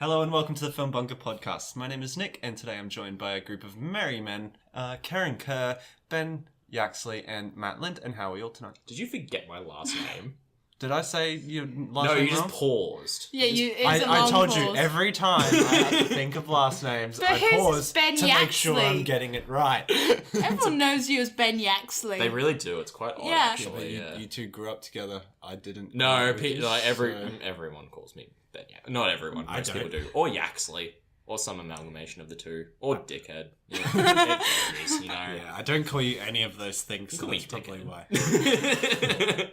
Hello and welcome to the FilmBunker podcast. My name is Nick, and today I'm joined by a group of merry men, Ciaran Kerr, Ben Yaxley, and Matt Lind. And how are we all tonight? Did you forget my last name? Did I say your last name No, you wrong? just paused. Yeah, I told you every time I have to think of last names, But I who's pause Ben to make sure Yaxley? I'm getting it right. Everyone knows you as Ben Yaxley. They really do. It's quite odd, Yeah. actually. But you two grew up together. I didn't. No, with this, everyone calls me Ben. Not everyone. I Most don't. people do. Or Yaxley. Or some amalgamation of the two. Or Dickhead. You know, it varies, you know. Yeah, I don't call you any of those things, so call me that's probably Dickhead. why.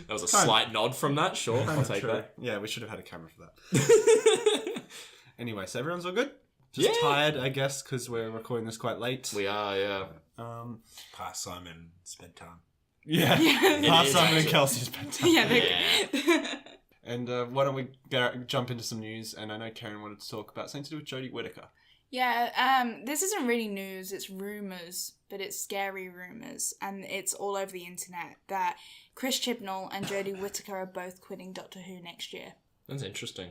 That was a slight nod from that. Sure, I'll take True. that. Yeah, we should have had a camera for that. Anyway, so everyone's all good? Just tired, I guess, because we're recording this quite late. We are, yeah. Past Simon's bedtime. Yeah. It Past is, Simon and actually. Kelsey's bedtime. Yeah. And why don't we jump into some news? And I know Karen wanted to talk about something to do with Jodie Whittaker. Yeah, this isn't really news, it's rumours, but it's scary rumours, and it's all over the internet that Chris Chibnall and Jodie Whittaker are both quitting Doctor Who next year. That's interesting.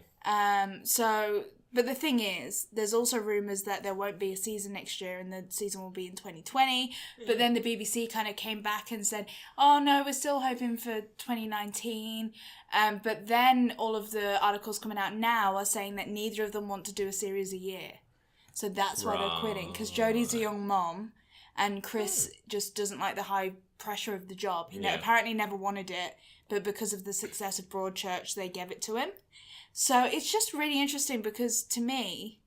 But the thing is, there's also rumours that there won't be a season next year and the season will be in 2020, but then the BBC kind of came back and said, oh no, we're still hoping for 2019, but then all of the articles coming out now are saying that neither of them want to do a series a year. So that's why they're quitting, because Jodie's a young mom and Chris just doesn't like the high pressure of the job. He apparently never wanted it, but because of the success of Broadchurch, they gave it to him. So it's just really interesting because to me,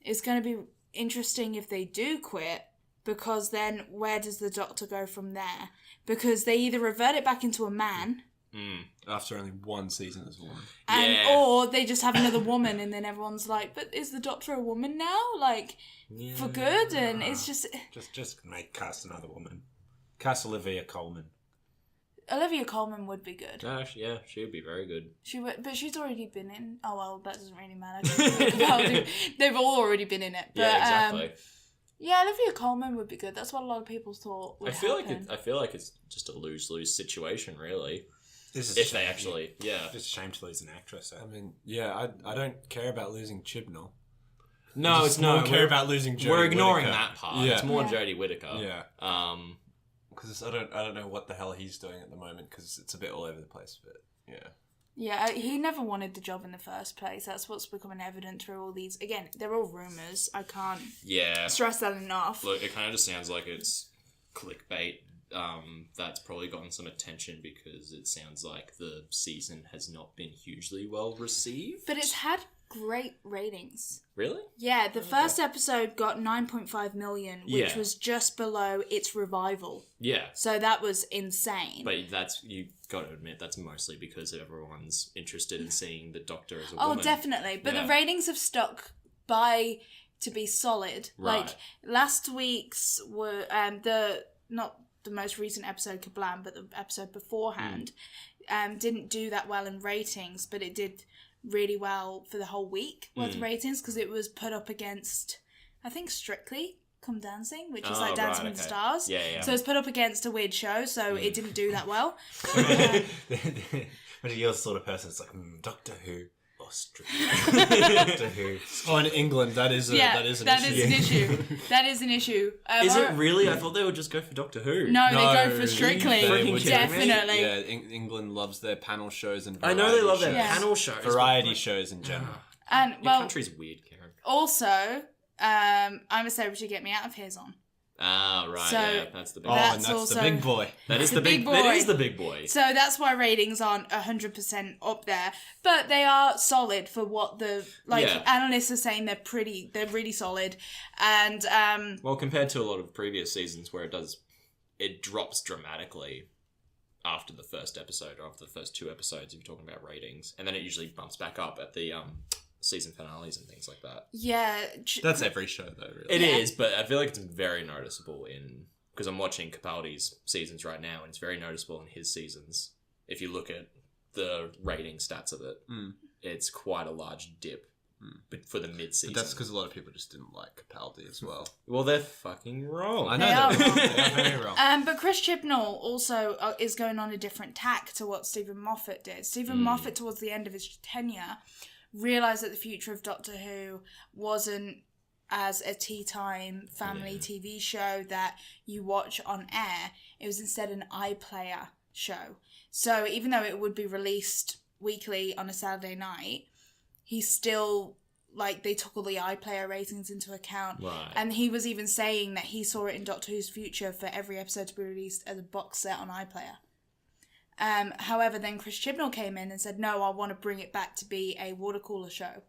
it's going to be interesting if they do quit, because then where does the Doctor go from there? Because they either revert it back into a man... After only one season as a woman. Or they just have another woman and then everyone's like, but is the Doctor a woman now? Like, for good? And it's just... Just cast another woman. Cast Olivia Colman. Olivia Colman would be good. Yeah, she would be very good. She would, but she's already been in... Oh, well, that doesn't really matter. They've all already been in it. But, Yeah, exactly. Yeah, Olivia Colman would be good. That's what a lot of people thought would I feel happen. like it's just a lose-lose situation, really. This is If they actually, It's a shame to lose an actress. I mean, yeah, I don't care about losing Chibnall. No, it's more not. care about losing Jodie We're ignoring Whittaker. that part. Yeah. It's more Yeah. Jodie Whittaker. Yeah. Because I don't know what the hell he's doing at the moment, because it's a bit all over the place, but yeah. Yeah, he never wanted the job in the first place. That's what's becoming evident through all these... Again, they're all rumours. I can't stress that enough. Look, it kind of just sounds like it's clickbait. That's probably gotten some attention because it sounds like the season has not been hugely well received. But it's had great ratings. Really? Yeah, the first episode got 9.5 million, which Yeah. was just below its revival. Yeah. So that was insane. But you got to admit that's mostly because everyone's interested in seeing the Doctor as a Oh, woman. definitely. But Yeah. the ratings have stuck by to be solid. Right. Like last week's were not the most recent episode, Kablam, but the episode beforehand didn't do that well in ratings, but it did really well for the whole week worth of ratings because it was put up against, I think, Strictly Come Dancing, which is like Dancing with the Stars. Yeah. So it's put up against a weird show, so it didn't do that well. But you're the sort of person that's like, Doctor Who, Australia. Doctor Who. Oh, in England, that is an issue. That is an issue. Is it really? I thought they would just go for Doctor Who. No, they go for Strictly. They would Definitely. Yeah, England loves their panel shows and I know they love their shows. panel shows. Variety shows in general. And Your well, country's weird, Karen. also, I'm a Celebrity Get Me Out of Here's on. Ah, right. So yeah, that's the big. Oh, That's and that's also- the big boy. That is the the big. big boy. That is the big boy. So that's why ratings aren't 100% up there, but they are solid for what the analysts are saying. They're really solid, and Well, compared to a lot of previous seasons where it drops dramatically after the first episode or after the first two episodes if you're talking about ratings, and then it usually bumps back up at the season finales and things like that. yeah, That's every show, though, really. It is, but I feel like it's very noticeable because I'm watching Capaldi's seasons right now, and it's very noticeable in his seasons. If you look at the rating stats of it, it's quite a large dip but for the mid-season. But that's because a lot of people just didn't like Capaldi as well. Well, they're fucking wrong. I know They are wrong. They are very wrong. But Chris Chibnall also is going on a different tack to what Stephen Moffat did. Stephen Moffat, towards the end of his tenure, realised that the future of Doctor Who wasn't as a tea time family TV show that you watch on air. It was instead an iPlayer show. So even though it would be released weekly on a Saturday night, he still, like, they took all the iPlayer ratings into account. Right. And he was even saying that he saw it in Doctor Who's future for every episode to be released as a box set on iPlayer. However, then Chris Chibnall came in and said, no, I want to bring it back to be a water cooler show.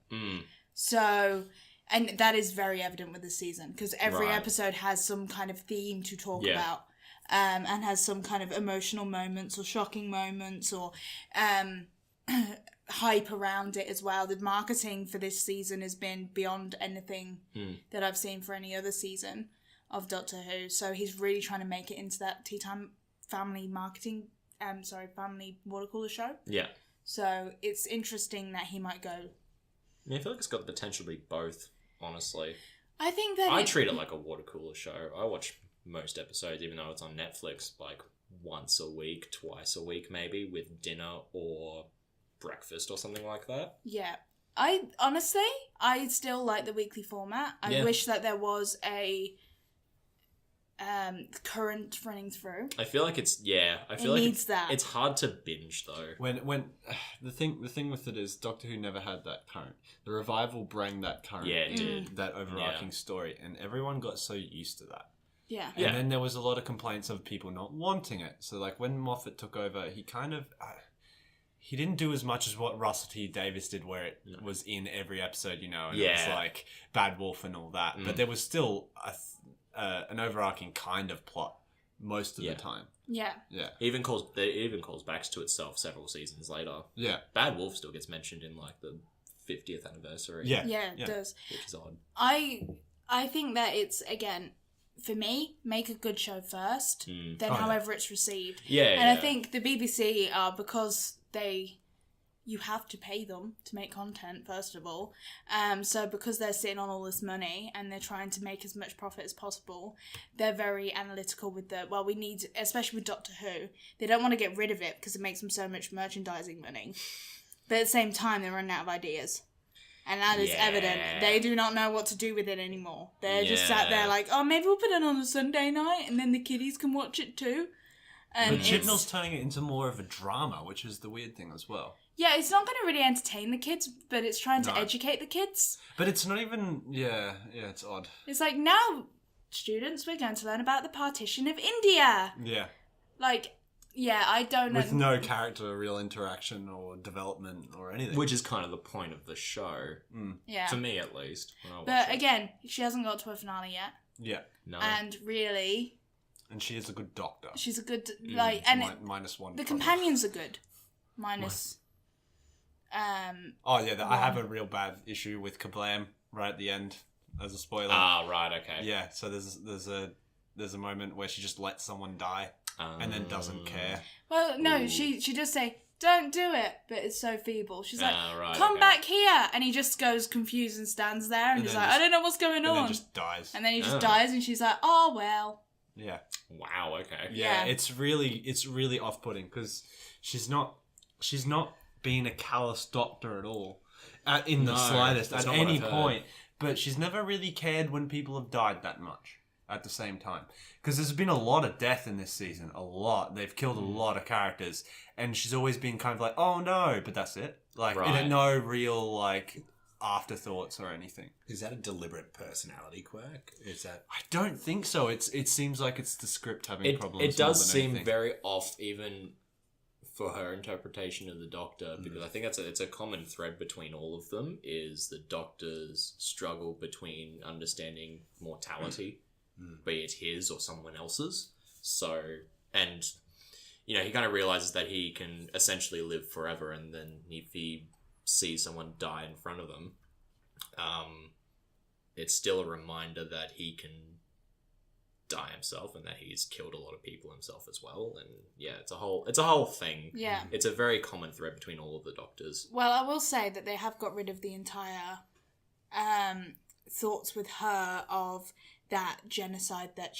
So, and that is very evident with this season, because every episode has some kind of theme to talk about, and has some kind of emotional moments or shocking moments or hype around it as well. The marketing for this season has been beyond anything that I've seen for any other season of Doctor Who. So he's really trying to make it into that tea time family marketing, family water cooler show. Yeah. So it's interesting that he might go. I feel like it's got the potential to be both, honestly. I think that I treat it like a water cooler show. I watch most episodes, even though it's on Netflix, like once a week, twice a week maybe, with dinner or breakfast or something like that. Yeah. I still like the weekly format. I wish that there was a current running through. I feel like it's needs that. It's hard to binge though. When the thing with it is Doctor Who never had that current. The revival brought that current. Yeah, it did. That overarching story, and everyone got so used to that. Yeah. And then there was a lot of complaints of people not wanting it. So like when Moffat took over, he kind of he didn't do as much as what Russell T Davies did, where it was in every episode, and it was like Bad Wolf and all that. But there was still an overarching kind of plot most of the time. Yeah. Yeah. It even calls back to itself several seasons later. Yeah. Bad Wolf still gets mentioned in like the 50th anniversary. Yeah, it does. Which is odd. I think that it's, again, for me, make a good show first, then however it's received. Yeah. And I think the BBC are, because you have to pay them to make content, first of all. So because they're sitting on all this money and they're trying to make as much profit as possible, they're very analytical with we need, especially with Doctor Who, they don't want to get rid of it because it makes them so much merchandising money. But at the same time, they're running out of ideas. And that is evident. They do not know what to do with it anymore. They're just sat there like, oh, maybe we'll put it on a Sunday night and then the kiddies can watch it too. And but Chibnall's turning it into more of a drama, which is the weird thing as well. Yeah, it's not going to really entertain the kids, but it's trying to educate the kids. But it's not even... Yeah, it's odd. It's like, now, students, we're going to learn about the partition of India. Yeah. Like, yeah, I don't know. With no character, real interaction or development or anything. Which is kind of the point of the show. Yeah. For me, at least. But again, she hasn't got to a finale yet. Yeah. No. And really... And she is a good doctor. She's a good... and minus one. The companions are good. Minus... I have a real bad issue with Kablam right at the end, as a spoiler. Ah, right, okay. Yeah, so there's a moment where she just lets someone die and then doesn't care. Well, no, she does say, don't do it, but it's so feeble. She's like, right, come back here, and he just goes confused and stands there, and he's like, I don't know what's going on. And then just dies. And then he just dies, and she's like, oh, well. Yeah. Wow, okay. Yeah. It's really off-putting, because she's not being a callous doctor at all, in the slightest, at any point. But she's never really cared when people have died that much at the same time. Because there's been a lot of death in this season. A lot. They've killed a lot of characters. And she's always been kind of like, oh no, but that's it. Like, no real, like, afterthoughts or anything. Is that a deliberate personality quirk? Is that... I don't think so. It seems like it's the script having problems. It does seem anything. very off, even for her interpretation of the Doctor, because I think it's a common thread between all of them, is the Doctor's struggle between understanding mortality, be it his or someone else's. So, and, he kind of realizes that he can essentially live forever, and then if he sees someone die in front of them, it's still a reminder that he can die himself and that he's killed a lot of people himself as well. And yeah, it's a whole thing. Yeah. It's a very common thread between all of the Doctors. Well, I will say that they have got rid of the entire thoughts with her of that genocide that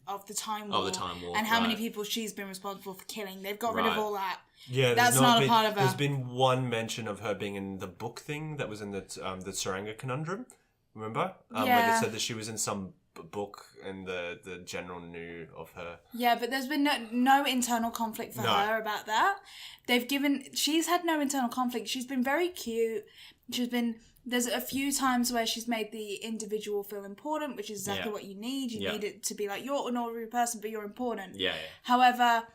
of the Time War. Of the Time War, and how many right. people she's been responsible for killing. They've got rid of Right. all that. Yeah, That's not a part of her. There's been one mention of her being in the book thing that was in the Saranga Conundrum. Remember? Where Yeah. they said that she was in some book and the general knew of her. Yeah, but there's been no internal conflict for No. her about that. She's had no internal conflict. She's been very cute. There's a few times where she's made the individual feel important, which is exactly Yeah. what you need. You Yeah. need it to be like, you're an ordinary person, but you're important. Yeah. However,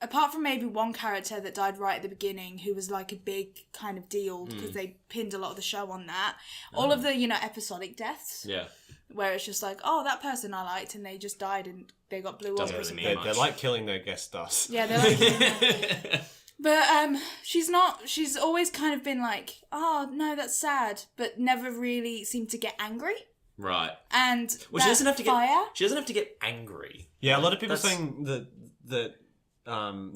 apart from maybe one character that died right at the beginning, who was like a big kind of deal because they pinned a lot of the show on that, all of the, episodic deaths, Yeah. where it's just like, oh, that person I liked and they just died and they got blew Doesn't up. really mean They're much. like killing their guest stars. Yeah, they're like... But she's always kind of been like, oh, no, that's sad, but never really seemed to get angry. Right. And Well, she doesn't have to fire, get. She doesn't have to get angry. Yeah, a lot of people That's- saying that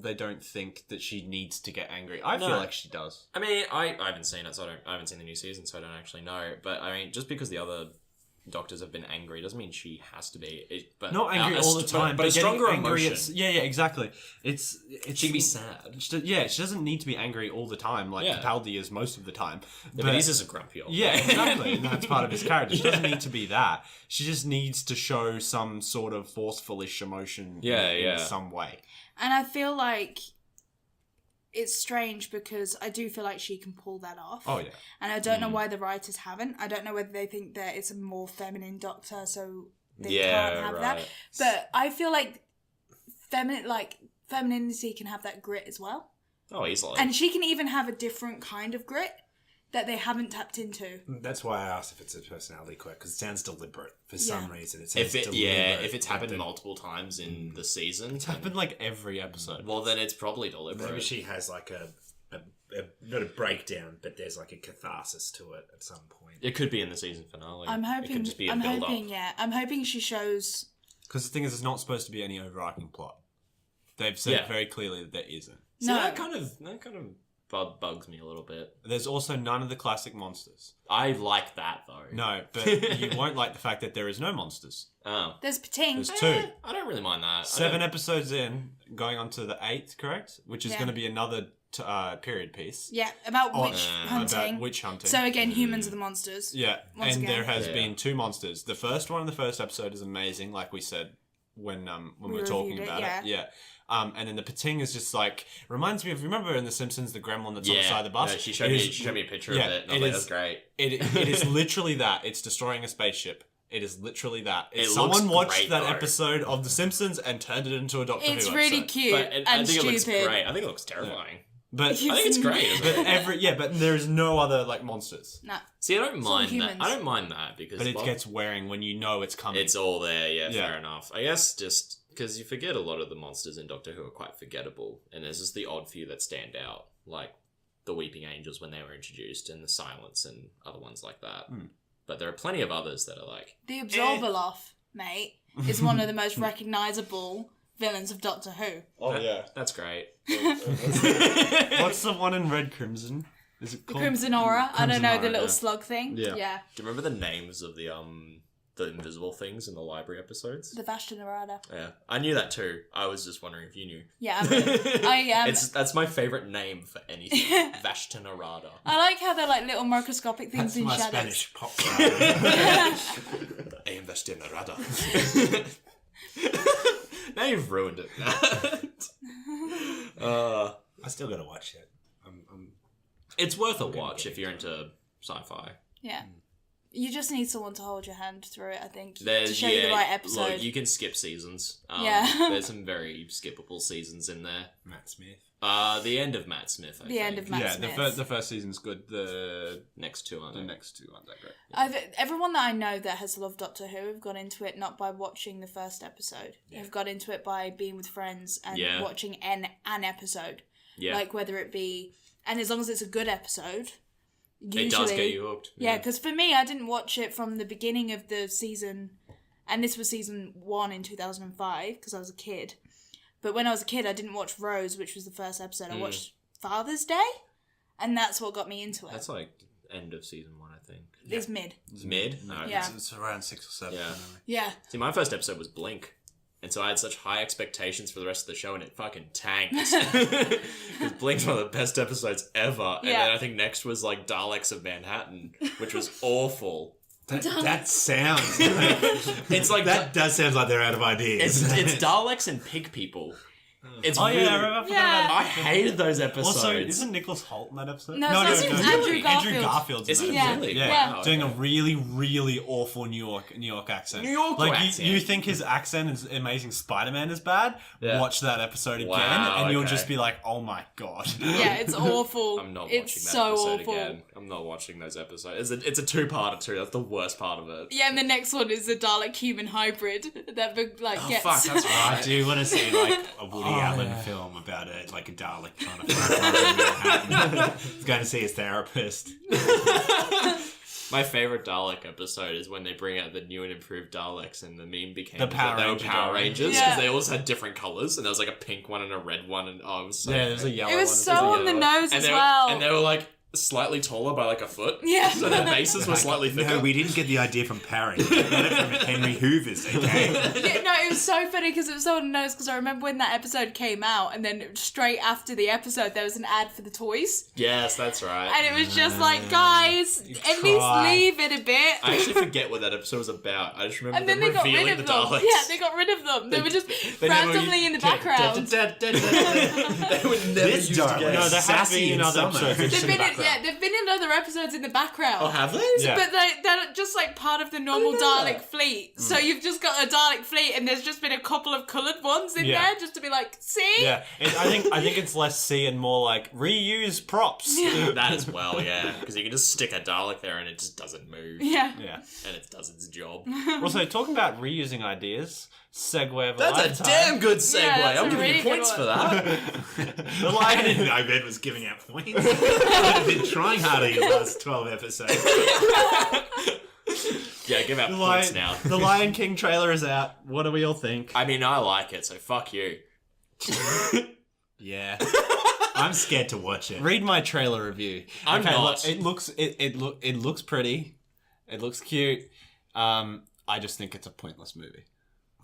they don't think that she needs to get angry. I feel No. like she does. I mean, I haven't seen it, so I haven't seen the new season, so I don't actually know. But I mean, just because the other doctors have been angry doesn't mean she has to be. But Not angry all the time, but a getting stronger angry emotion. Yeah, exactly. It's She can be sad. She doesn't need to be angry all the time, like Yeah. Capaldi is most of the time. Yeah, but he's just a grumpy old Yeah, man. exactly. And that's part of his character. She doesn't need to be that. She just needs to show some sort of forceful-ish emotion in some way. and I feel like it's strange because I do feel like she can pull that off. Oh, yeah. And I don't know why the writers haven't. I don't know whether they think that it's a more feminine Doctor, so they Yeah, can't have that. right. But I feel like femininity can have that grit as well. Oh, easily. And she can even have a different kind of grit that they haven't tapped into. That's why I asked if it's a personality quirk, because it sounds deliberate for some reason. It sounds if it deliberate. if it's happened multiple times in the season, It's happened like every episode. well, then it's probably deliberate. Maybe she has like a not a breakdown, but there's like a catharsis to it at some point. It could be in the season finale. I'm It hoping. could just be a I'm build-up. hoping she shows. Because the thing is, it's not supposed to be any overarching plot. They've said very clearly that there isn't. See, No. that kind of bugs me a little bit. There's also none of the classic monsters. I like that though. No, but you won't like the fact that there is no monsters. Oh. There's Pating. There's two. I don't really mind that. 7 episodes in, going on to the 8th, correct? Which is Yeah. going to be another period piece. Yeah, about witch hunting. About witch hunting. So again, humans are the monsters. Yeah, Once and again. there has Yeah. been 2 monsters. The first one in the first episode is amazing, like we said when we were talking reviewed it, about it. Yeah. And then the Pating is just like, reminds me of, remember in The Simpsons, the gremlin that's on the side of the bus? No, she showed me a picture yeah, of it. And I it was like, is- that's great. It is literally that. It's destroying a spaceship. It is literally that. It Someone looks watched great, that though. episode of The Simpsons and turned it into a Doctor It's Who really episode. cute But I and think stupid. it looks great. I think it looks terrifying. But I think it's great. Isn't it? but there is no other like monsters. No. See, I don't all mind that. humans. I don't mind that because But it well, gets wearing when you know it's coming. it's all there. Yeah, Yeah. fair enough. I guess just because you forget a lot of the monsters in Doctor Who are quite forgettable, and there's just the odd few that stand out, like the Weeping Angels when they were introduced, and the Silence, and other ones like that. But there are plenty of others that are like, The Absolvaloff, mate, is one of the most recognisable villains of Doctor Who. Oh yeah. that's great. What's the one in Red Crimson? Is it The called Crimson Aura. I don't Crimson know, Aura, the little yeah. slug thing. Yeah. Do you remember the names of the invisible things in the library episodes? The Vashta Narada. Yeah, I knew that too. I was just wondering if you knew. Yeah, I That's my favorite name for anything. Vashta Narada. I like how they're like little microscopic things That's in my shadows. Spanish pop star. I invest in a radar. Now you've ruined it, Matt. I still gotta watch it. I'm It's worth a watch if you're into sci-fi. Yeah. You just need someone to hold your hand through it, I think. to There's show you the right episode. Look, you can skip seasons. Yeah. There's some very skippable seasons in there. Matt Smith. The end of Matt Smith. I The think. end of Matt Yeah, Smith. the first season's good. The Next two aren't they? next 2 aren't that great. Everyone that I know that has loved Doctor Who have gone into it not by watching the first episode. They've got into it by being with friends and Yeah. watching an episode. Yeah. Like whether it be, and as long as it's a good episode, usually, it does get you hooked. Yeah, because for me, I didn't watch it from the beginning of the season, and this was season 1 in 2005 because I was a kid. But when I was a kid, I didn't watch Rose, which was the first episode. I watched Father's Day, and that's what got me into it. That's like end of season 1, I think. It's mid. It's mid? No. Yeah. It's around 6 or 7. Yeah. Yeah. See, my first episode was Blink. And so I had such high expectations for the rest of the show, and it fucking tanked. Because Blink's one of the best episodes ever. And then I think next was like Daleks of Manhattan, which was awful. That sounds. It's like that does sound like they're out of ideas. It's Daleks and pig people. It's Oh, really, yeah, I remember. Yeah. I hated those episodes. Also, isn't Nicholas Hoult in that episode? No, it's Andrew Garfield. Andrew Garfield's in Is that he episode. really? Yeah. Wow, Doing okay. a really, really awful New York accent. New York like accent. You think his accent is Amazing Spider-Man is bad? Yeah. Watch that episode again, Wow, and you'll okay. just be like, "Oh my god!" Yeah, it's awful. I'm not watching it's that so episode awful. again. I'm not watching those episodes. It's a two-parter too. That's the worst part of it. Yeah, and the next one is the Dalek human hybrid that gets. Fuck, that's I right. do want to see like a Woody Allen yeah. film about it, like a Dalek trying to find Manhattan. He's going to see his therapist. My favorite Dalek episode is when they bring out the new and improved Daleks, and the meme became The that Power they were Ranger Power Daleks. Rangers Yeah. because they always had different colors, and there was like a pink one and a red one, and it was so Yeah, there's a yellow It was one. so There's a on the yellow- nose and as they well. and they were like slightly taller by like a foot. Yeah. So their bases were slightly thicker. No, we didn't get the idea from Parry. We got it from Henry Hoover's, okay? Yeah, no, it was so funny because it was so on the nose because I remember when that episode came out and then straight after the episode there was an ad for the toys Yes, that's right. and it was just like, guys, at least try. leave it a bit. I actually forget what that episode was about. I just remember And then them they got rid revealing of the them. Daleks. Yeah, they got rid of them. They were just They never randomly in the background. They were never This used Dalek. again. No, there have Sassy been in other summer. episodes. They've just in been the in, background. they've been in other episodes in the background. Oh, have they? Yeah. But they're just like part of the normal know Dalek that. fleet. So you've just got a Dalek fleet and there's just been a couple of coloured ones in Yeah. there just to be like, see? Yeah, I think it's less C and more like reuse props. That as well, yeah. Because you can just stick a Dalek there and it just doesn't move. Yeah. Yeah. And it does its job. Also, talking about reusing ideas, segue of a That's a lifetime. damn good segue. Yeah, that's I'm a giving really you good points one. for that. The I lion. didn't know Ben was giving out points. I've been trying harder these last 12 episodes. Yeah, give out The points Lion, now. the Lion King trailer is out. What do we all think? I mean, I like it, so fuck you. Yeah. I'm scared to watch it. Read my trailer review. I'm not. Look, it looks pretty. It looks cute. I just think it's a pointless movie.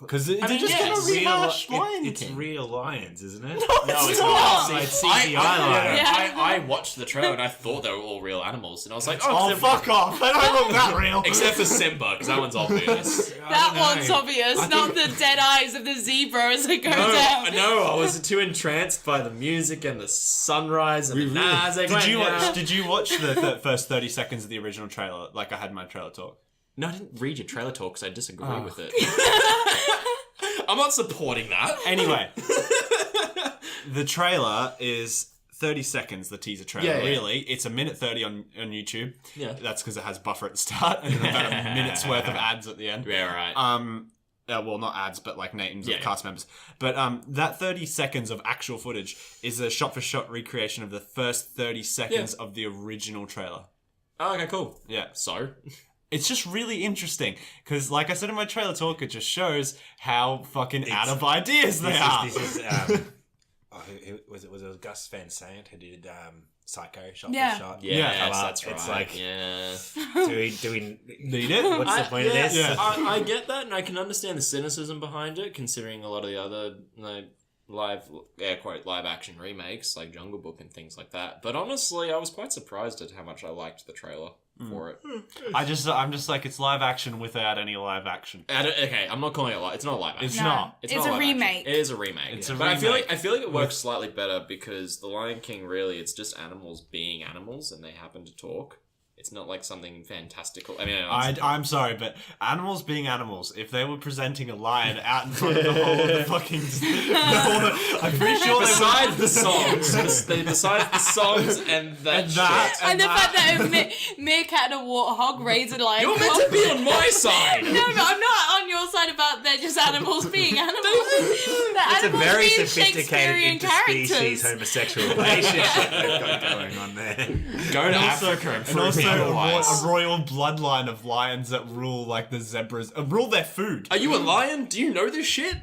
Because they're just yeah, gonna it's rehash Lion It's King. real lions, isn't it? No, it's not. not. It's CGI lions. Yeah. I watched the trailer and I thought they were all real animals, and I was like, Oh, they're- fuck off. They don't look that real. Except for Simba, because that one's obvious. That one's obvious, not the dead eyes of the zebra as it goes down. No, I was too entranced by the music and the sunrise and the Nazek. Did you watch the first 30 seconds of the original trailer? Like I had my trailer talk. No, I didn't read your trailer talk because I disagree with it. I'm not supporting that. Anyway, the trailer is 30 seconds, the teaser trailer, Yeah, yeah. really. It's a minute 30 on YouTube. Yeah. That's because it has buffer at the start and about a minute's worth of ads at the end. Yeah, right. Well, not ads, but like names Yeah. of cast members. But that 30 seconds of actual footage is a shot-for-shot recreation of the first 30 seconds of the original trailer. Oh, okay, cool. Yeah. So? It's just really interesting because, like I said in my trailer talk, it just shows how fucking out of ideas they are. This is who was it Gus Van Sant who did Psycho shot Yeah. for shot? Yeah, Yeah. that's right. It's like, yeah. do we Need it? what's the point of this? Yeah. I get that, and I can understand the cynicism behind it, considering a lot of the other live action remakes like Jungle Book and things like that. But honestly, I was quite surprised at how much I liked the trailer for it. I'm just like, it's live action without any live action. Okay, I'm not calling it live. It's not live action. It's No. not. It's not a live action. remake. It is a remake. It's yeah. a But remake. I feel like it works slightly better because The Lion King really, it's just animals being animals and they happen to talk. It's not like something fantastical. I mean, I'm sorry, but animals being animals, if they were presenting a lion out in front of the whole of the fucking... I'm pretty sure they would... besides the songs, besides the songs and that, And that, shit. And the fact that a meerkat and a warthog raise a lion. You're meant to be on my side. No, but I'm not on your side about they're just animals being animals. It's a very sophisticated interspecies characters. homosexual relationship they've got going on there. Go to Africa and And prove also me otherwise. a royal bloodline of lions that rule like the zebras, rule their food. Are you a lion? Do you know this shit?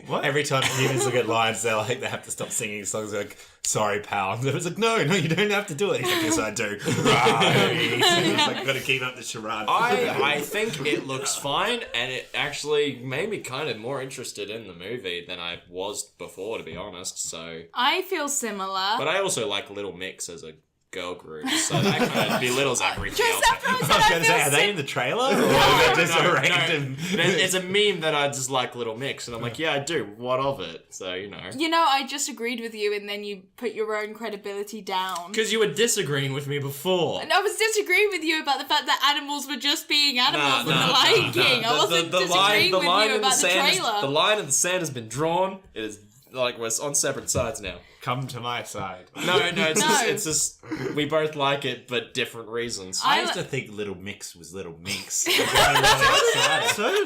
What? Every time humans look at lions, they have to stop singing songs like "Sorry, pal." And it's like, no, you don't have to do it. He's like, yes, I do. Right. He's like, got to keep up the charade. I think it looks fine, and it actually made me kind of more interested in the movie than I was before, to be honest. So, I feel similar. but I also like Little Mix as a girl group, so that kind of belittles everything Just else. after I I was said going to say, are they in the trailer? Or is that just a random? It's a meme that I just like Little Mix, and I'm like, yeah, I do. What of it? So, You know, I just agreed with you, and then you put your own credibility down. Because you were disagreeing with me before. And I was disagreeing with you about the fact that animals were just being animals in Nah, The Lion King. I wasn't disagreeing with you about the trailer. The line in the sand has been drawn. It is like we're on separate sides now. Come to my side. No, it's No. It's just we both like it, but different reasons. I used to think Little Mix was Little Minx. So did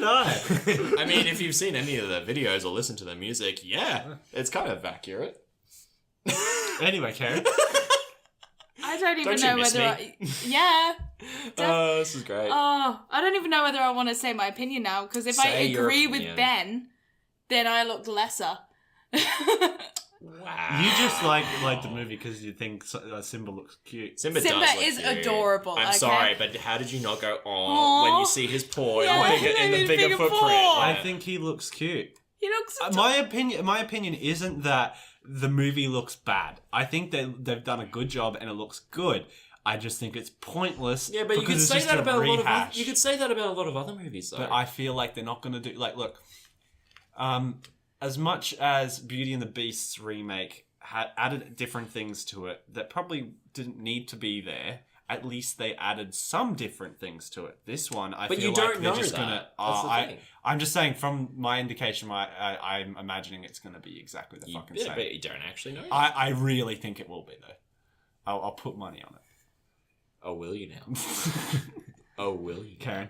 I. I mean, if you've seen any of their videos or listened to their music, yeah, it's kind of accurate. Anyway, Karen. I don't even Don't you know miss whether me? Yeah. Oh, this is great. Oh, I don't even know whether I want to say my opinion now, because if I Say your agree with opinion. Ben, then I look lesser. Wow. You just like the movie because you think Simba looks cute. Simba Simba does look is cute. adorable, I'm okay? sorry, but how did you not go Aw. when you see his paw Yeah, in the his bigger bigger footprint? paw. I Yeah. think he looks cute. He looks My opinion isn't that the movie looks bad. I think they've done a good job and it looks good. I just think it's pointless. Yeah, but you because could it's say just that a about rehash. you could say that about a lot of other movies, though. But I feel like they're not going to do look. As much as Beauty and the Beast's remake had added different things to it that probably didn't need to be there. At least they added some different things to it. This one, I But feel you don't like they're know just that. gonna. That's the thing. I'm just saying, from my indication, I'm imagining it's gonna be exactly the fucking same. but you don't actually know. I really think it will be though. I'll put money on it. Oh, will you now? Oh, will you, Karen.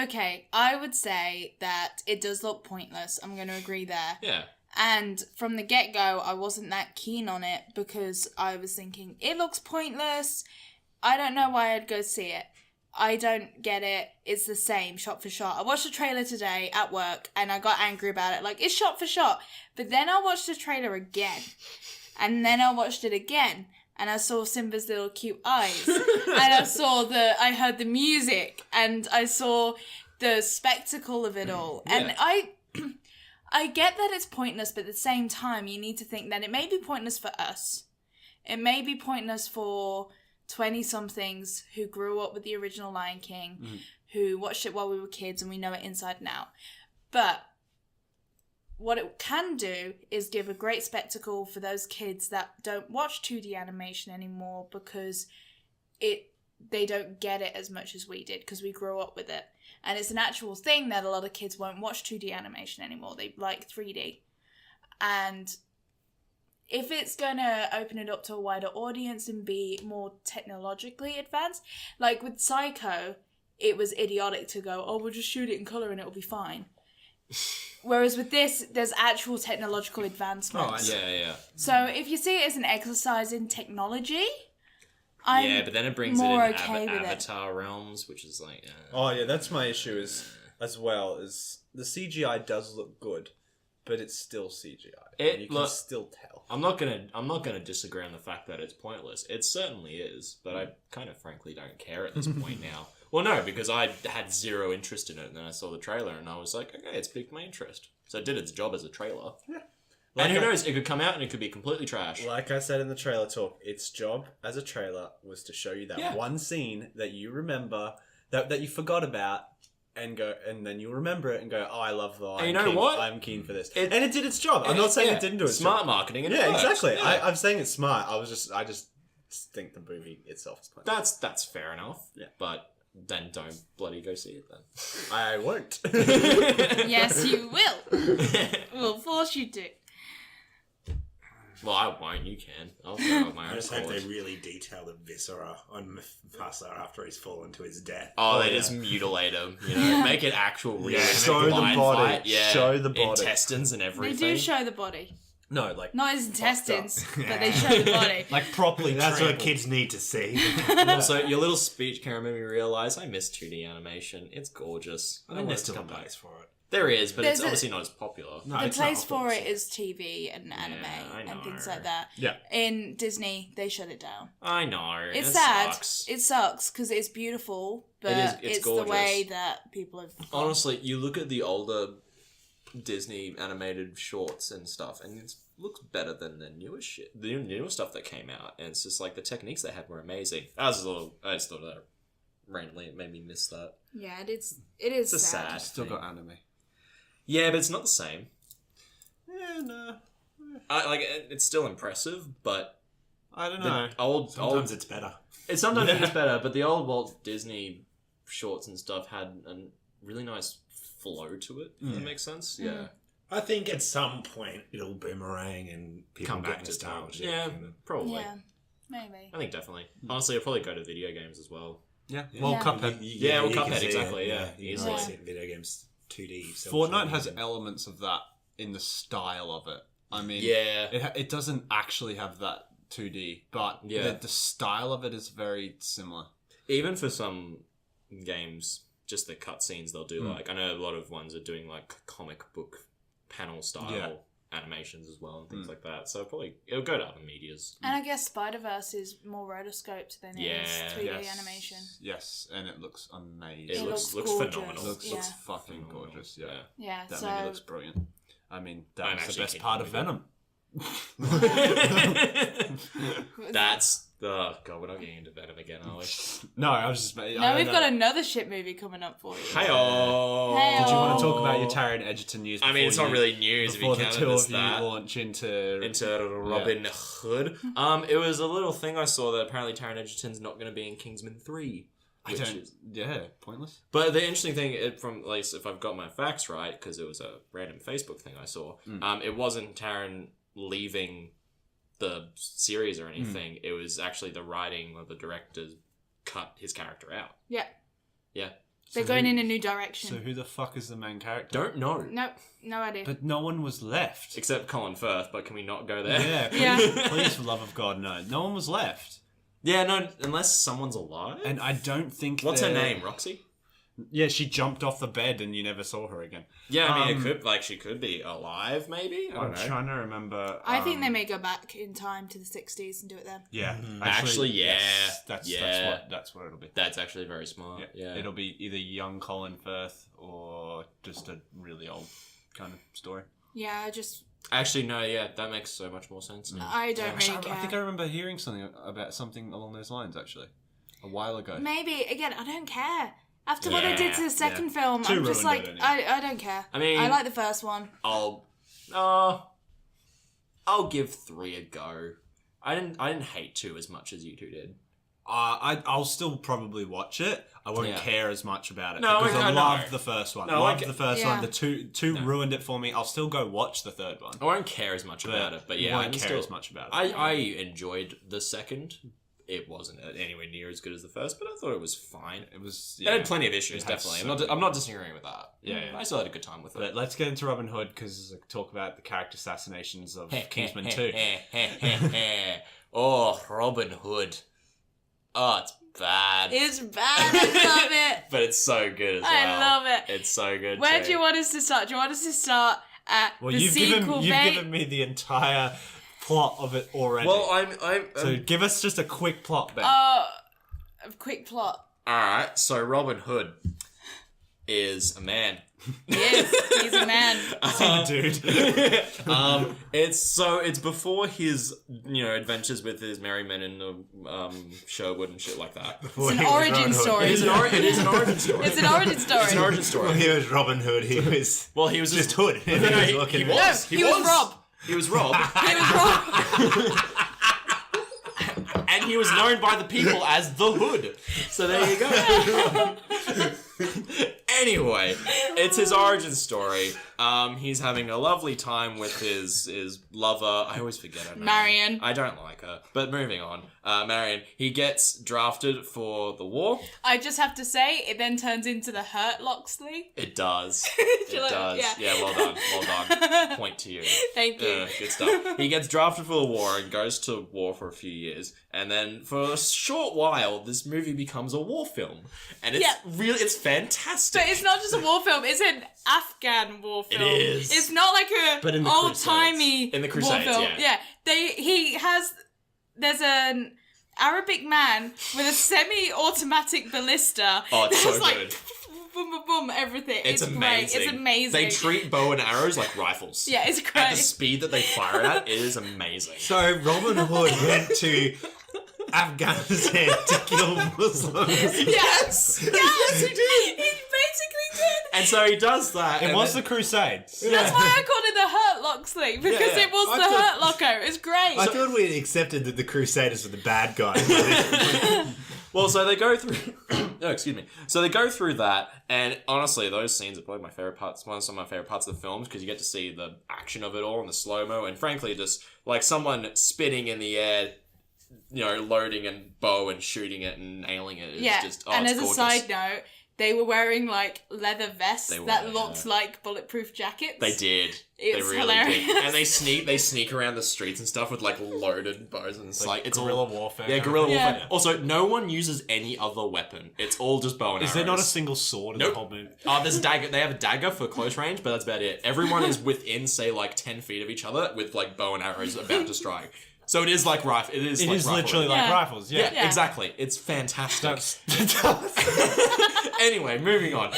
Okay, I would say that it does look pointless. I'm going to agree there. Yeah. And from the get-go, I wasn't that keen on it because I was thinking, it looks pointless. I don't know why I'd go see it. I don't get it. It's the same, shot for shot. I watched the trailer today at work and I got angry about it. Like, it's shot for shot. But then I watched the trailer again. And then I watched it again. And I saw Simba's little cute eyes. And I heard the music. And I saw the spectacle of it all. And Yeah. I get that it's pointless, but at the same time, you need to think that it may be pointless for us. It may be pointless for 20-somethings who grew up with the original Lion King, who watched it while we were kids and we know it inside and out. But what it can do is give a great spectacle for those kids that don't watch 2D animation anymore because they don't get it as much as we did because we grew up with it. And it's an actual thing that a lot of kids won't watch 2D animation anymore. They like 3D. And if it's going to open it up to a wider audience and be more technologically advanced, like with Psycho, it was idiotic to go, oh, we'll just shoot it in colour and it'll be fine. Whereas with this, there's actual technological advancements. Yeah. So if you see it as an exercise in technology, But then it brings it in more okay with it. Avatar realms, which is like... Oh yeah, that's my issue is the CGI does look good, but it's still CGI. And you can still tell. I'm not gonna disagree on the fact that it's pointless. It certainly is, but I kind of frankly don't care at this point now. Well, no, because I had zero interest in it, and then I saw the trailer, and I was like, okay, it's piqued my interest. So it did its job as a trailer. Yeah. And who knows, it could come out and it could be completely trash. Like I said in the trailer talk, its job as a trailer was to show you that one scene that you remember, that you forgot about, and then you remember it and go, oh, I love the Lion And you know King. what? I'm keen for this. And it did its job. I'm not saying it didn't do its smart job. marketing. And Yeah, it worked. exactly. Yeah. I'm saying it's smart. I just think the movie itself is pointless. That's fair enough. Yeah. But then don't bloody go see it then. I won't. yes, you will. We'll force you to. Well, I won't. You can. I'll go up my I own just hope they accord. really detail the viscera on Mufasa after he's fallen to his death. Oh, they just mutilate him. You know, make it actual real. Yeah, show the lion body. Fight. Yeah, Show the body. intestines and They everything. do show the body. No, like Not his intestines, up. but they show the body. like properly. That's what trampled. kids need to see. And also, your little speech, Karen, made me realise I miss 2D animation. It's gorgeous. I mean, want there's it to still a come back. place for it. There is, but There's it's a- obviously not as popular. No, The it's not place for it obviously. is TV and anime I and things know. like that. Yeah. In Disney, they shut it down. I know. It's it sad. Sucks. It sucks because it's beautiful, but It's it's the gorgeous. way that people have. Honestly, you look at the older Disney animated shorts and stuff, and it looks better than the newer shit, the newer stuff that came out. And it's just like the techniques they had were amazing. I just thought that randomly it made me miss that. Yeah, it is It's a sad. sad. Still thing. got anime. Yeah, but it's not the same. Yeah, no. It's still impressive, but I don't the know. Sometimes it's better. sometimes it's better. But the old Walt Disney shorts and stuff had a really nice flow to it. If that makes sense. Yeah. I think at some point it'll boomerang and people Come get back to nostalgic. Yeah, probably. Yeah, maybe. I think definitely. Honestly, I'll probably go to video games as well. Yeah. Yeah. Well, Yeah. Cuphead. Yeah, well, you can Cuphead, see it. exactly, yeah. You Easily. can see it in video games 2D. Fortnite has elements of that in the style of it. I mean, Yeah. it doesn't actually have that 2D, but Yeah. the style of it is very similar. Even for some games, just the cutscenes they'll do, like, I know a lot of ones are doing, like, comic book panel style Yeah. animations as well and things like that. So it'll go to other medias. And I guess Spider-Verse is more rotoscoped than it Yeah, is 3D Yes. animation. Yes, and it looks amazing. It looks gorgeous. phenomenal. looks Yeah. fucking Phenomenal. gorgeous. Yeah, Yeah, that so movie looks brilliant. I mean, I'm that's the actually best keen part on of it. Venom. That's oh god, we're not getting into Venom again, are we? No, I was just. no, we've got ananother shit movie coming up for you. Hey-oh. Hey-oh. Did you want to talk about your Taron Egerton news? I mean, it's before not you- really news if you before the count two it as of you that. launch into Robin Hood. It was a little thing I saw that apparently Taron Egerton's not going to be in Kingsman 3. I don't. Yeah, pointless. But the interesting thing, from at least if I've got my facts right, because it was a random Facebook thing I saw, it wasn't Taron leaving the series or anything. It was actually the writing or the directors cut his character out. Yeah, Yeah. they're going in a new direction. So who the fuck is the main character? Don't know. Nope, no idea. But no one was left. Except Colin Firth, but can we not go there? Yeah, please, Yeah. please, for love of God, no. No one was left. Yeah, no, unless someone's alive. And I don't think What's her they're- name? Roxy? Yeah, she jumped off the bed and you never saw her again. Yeah, I mean, it could, she could be alive, maybe? I I'm don't know. trying to remember. I think they may go back in time to the 60s and do it then. Yeah, Actually, yeah. yes, that's what it'll be. That's actually very smart. Yeah. It'll be either young Colin Firth or just a really old kind of story. Yeah, I just Actually, no, yeah, that makes so much more sense now. I don't Actually, really I think I care. remember hearing something about something along those lines actually a while ago. Maybe again, I don't care. After what I did to the second yeah. film, Too I'm just ruined like, it anyway. I don't care. I mean- I like the first one. I'll give 3 a go. I didn't hate 2 as much as you two did. I'll still probably watch it. I won't Yeah. care as much about it No, because I I know. loved the first one. No, Loved I the first Yeah. one. The two ruined it for me. I'll still go watch the third one. I won't care as much about it, but yeah, won't I'm care still, as much about it. I enjoyed the second. It wasn't anywhere near as good as the first, but I thought it was fine. It was. It had plenty of issues, It had definitely. so I'm not disagreeing with that. Yeah. I still had a good time with it. But let's get into Robin Hood because talk about the character assassinations of Kingsman 2. Oh, Robin Hood. Oh, it's bad. It's bad. I love it. But it's so good as well. I love it. It's so good. Where too. do you want us to start? Do you want us to start at Well, the you've sequel given me the entire plot of it already. Well, so give us just a quick plot, Ben. a quick plot. Alright, so Robin Hood is a man. Yes, he's a man. Dude. It's before his adventures with his merry men in the Sherwood and shit like that. It's an origin story. It is an origin story. It's an origin story. It's an origin Well, story. he was Robin Hood. He was Well, he was just Hood. No, he was. He was Rob. He was Rob. He was Rob. And he was known by the people as the Hood. So there you go. Anyway, it's his origin story. He's having a lovely time with his lover. I always forget her name. Marion. I don't like her. But moving on. Marion. He gets drafted for the war. I just have to say, it then turns into the Hurt Loxley. It does. It does. Yeah, well done. Well done. Point to you. Thank you. Good stuff. He gets drafted for the war and goes to war for a few years. And then for a short while, this movie becomes a war film. And it's fantastic. But it's not just a war film, it's an Afghan war film. It is. It's not like But in a the old-timey In the war Crusades, film. yeah. There's an Arabic man with a semi-automatic ballista. Oh, it's That's so like, good. boom, boom, boom, everything. It's Great. amazing. It's amazing. They treat bow and arrows like rifles. Yeah, it's great. At the speed that they fire at is amazing. So Robin Hood went to Afghanistan to kill Muslims. Yes, he did. He basically did. And so he does that. It was the Crusades. That's why I called it the Hurt Locks thing, because Yeah, yeah. it was I the thought- Hurt Locker. It's great. I thought we accepted that the Crusaders were the bad guys. Well, so they go through. Oh, excuse me. So they go through that, and honestly, those scenes are probably my favorite parts. One of some of my favorite parts of the films because you get to see the action of it all and the slow mo, and frankly, just like someone spinning in the air, loading and bow and shooting it and nailing it. Is just, and it's as gorgeous. a side note, they were wearing like leather vests They were, that looked yeah. like bulletproof jackets. They did. It They was really hilarious. did. And they sneak around the streets and stuff with like loaded bows, and it's like it's guerrilla all warfare. Yeah, kind of guerrilla thing. warfare. Yeah. Also, no one uses any other weapon. It's all just bow and Is arrows. there not a single sword in Nope. the whole movie? There's a dagger. They have a dagger for close range, but that's about it. Everyone is within, say, like 10 feet of each other with like bow and arrows about to strike. So it is like rifle. It is. It like is riflery. literally like Yeah. rifles. Yeah. Yeah, exactly. It's fantastic. That's Anyway, moving on.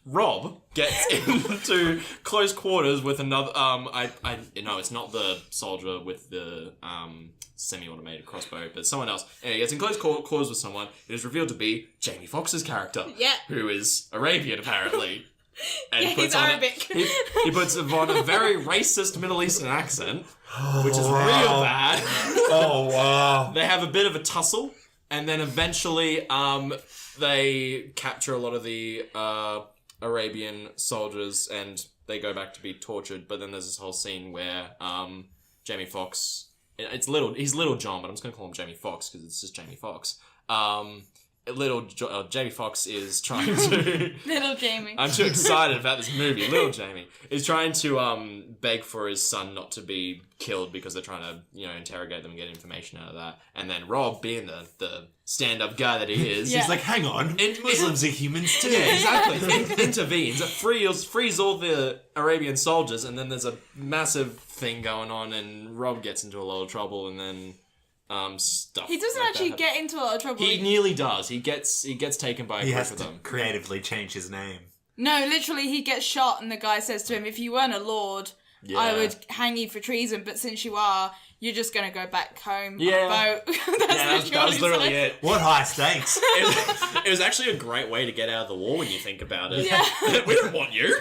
Rob gets into close quarters with another. It's not the soldier with the semi-automated crossbow, but someone else. And he gets in close quarters with someone. It is revealed to be Jamie Foxx's character, Yeah. who is Arabian apparently. And Yeah, he's Arabic. He puts on a very racist Middle Eastern accent, which is wow. real bad. Oh, wow. They have a bit of a tussle, and then eventually they capture a lot of the Arabian soldiers, and they go back to be tortured. But then there's this whole scene where Jamie Foxx, he's Little John, but I'm just going to call him Jamie Foxx because it's just Jamie Foxx. Jamie Foxx is trying to... Little Jamie. I'm too excited about this movie. Little Jamie is trying to beg for his son not to be killed because they're trying to, interrogate them and get information out of that. And then Rob, being the stand-up guy that he is, Yeah. He's like, hang on, Muslims are humans too. yeah, exactly. Intervenes, frees all the Arabian soldiers, and then there's a massive thing going on, and Rob gets into a lot of trouble, and then stuff. He doesn't like actually that get into a lot of trouble. He nearly does. He gets taken by a He group has of to them. creatively change his name. No, literally, he gets shot, and the guy says to him, "If you weren't a lord, I would hang you for treason. But since you are, you're just gonna go back home Yeah. on a boat." That was literally it. What high stakes. It was actually a great way to get out of the war when you think about it. Yeah. We don't want you.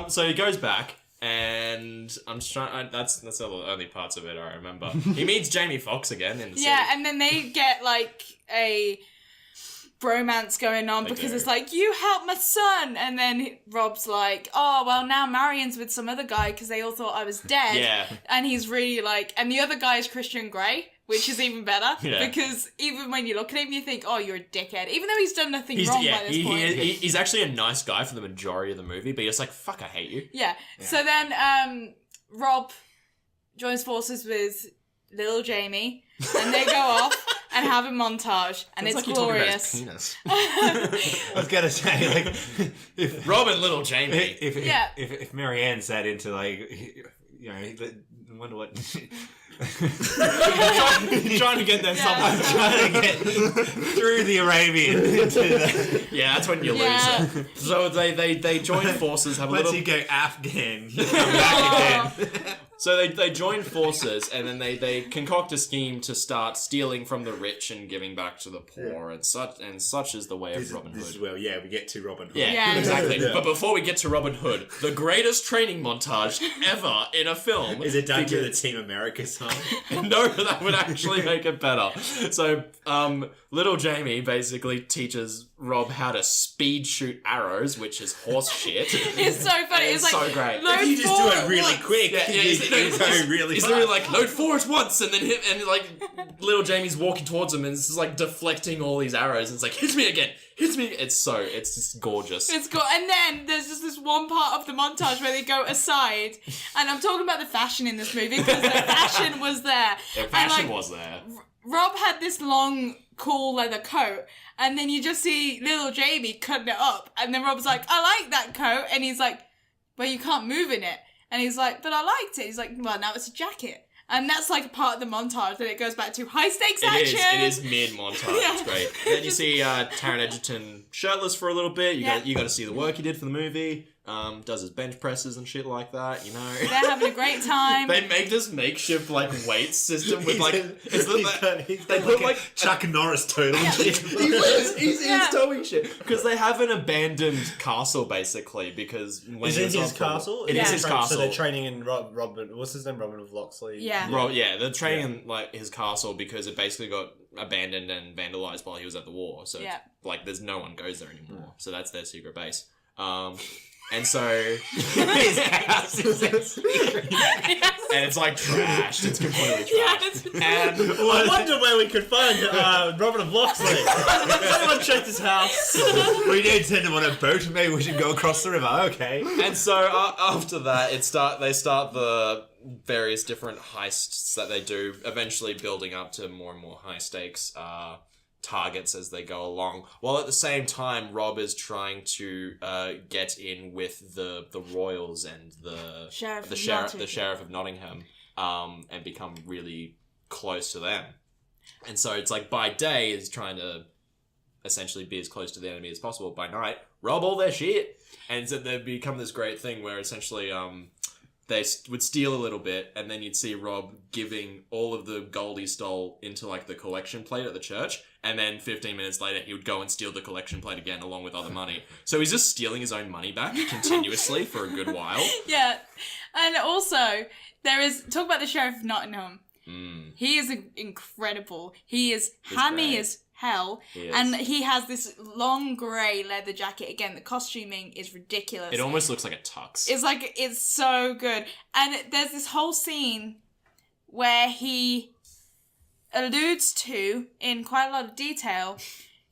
So he goes back, and I'm just trying. That's the only parts of it I remember. He meets Jamie Foxx again in the Yeah, city. and then they get like a bromance going on because do. it's like, you helped my son, and then Rob's like, oh well, now Marion's with some other guy because they all thought I was dead. Yeah. And he's really like, and the other guy is Christian Grey, which is even better Yeah. because even when you look at him, you think, oh, you're a dickhead, even though he's done nothing wrong by this point. He's actually a nice guy for the majority of the movie, but he's like, fuck, I hate you. Yeah. So then Rob joins forces with little Jamie, and they go off and have a montage, and It's it's like you're talking about his glorious. penis. I was gonna say, like, if Rob and little Jamie. Yeah. if Marianne sat into like, I wonder what. trying to get there Yeah. somewhere. Trying to get through the Arabian into the. Yeah, that's when you Yeah. lose it. So they join forces, have a Once little... you go Afghan, you come back again. So they join forces, and then they concoct a scheme to start stealing from the rich and giving back to the poor, and such is the way of Robin Hood. This is where, we get to Robin Hood. Yeah, Yeah. exactly. Yeah. But before we get to Robin Hood, the greatest training montage ever in a film. Is it done to the Team America song? No, that would actually make it better. So, little Jamie basically teaches Rob how to speed shoot arrows, which is horse shit. It's so funny. It's like so great. load If you just do forward it really once. quick. Yeah, He's going really He's fast. literally like, load 4 at once, and then hit, and like, little Jamie's walking towards him, and it's just like deflecting all these arrows, and it's like, hit me again. It's just gorgeous. It's got, and then there's just this one part of the montage where they go aside, and I'm talking about the fashion in this movie because the fashion was there. The fashion was there. Rob had this long, cool leather coat, and then you just see little Jamie cutting it up, and then Rob's like, I like that coat, and he's like, well, you can't move in it. And he's like, but I liked it. He's like, well, now it's a jacket. And that's like a part of the montage that it goes back to high stakes action. It is mid-montage. Yeah. It's great. Then you see Taron Egerton shirtless for a little bit. You got to see the work he did for the movie. Does his bench presses and shit like that, you know. They're having a great time. They make this makeshift like weight system with like they put like Chuck Norris total. he's towing shit because they have an abandoned castle basically because when Is he it was his hospital- castle? It is his castle. So they're training in Robin. What's his name? Robin of Locksley. Yeah. They're training in like his castle because it basically got abandoned and vandalized while he was at the war. So Yeah. like there's no one goes there anymore. So that's their secret base. And so His house is a secret. and it's like trashed. It's completely trashed. Yes. And I wonder where we could find Robin of Locksley. Has anyone checked his house? We need to send him on a boat. Maybe we should go across the river. Okay. And so after that, they start the various different heists that they do, eventually building up to more and more high stakes targets as they go along. While at the same time, Rob is trying to get in with the royals and the sheriff of Nottingham, and become really close to them. And so it's like by day is trying to essentially be as close to the enemy as possible. By night, rob all their shit. And so they become this great thing where essentially they would steal a little bit, and then you'd see Rob giving all of the gold he stole into like the collection plate at the church, and then 15 minutes later he would go and steal the collection plate again along with other money. So he's just stealing his own money back continuously for a good while. Yeah. And also, there is, talk about the Sheriff of Nottingham. He is incredible. He is hammy great. as hell. And he has this long grey leather jacket. Again, the costuming is ridiculous. It almost looks like a tux. It's so good. And there's this whole scene where he alludes to, in quite a lot of detail,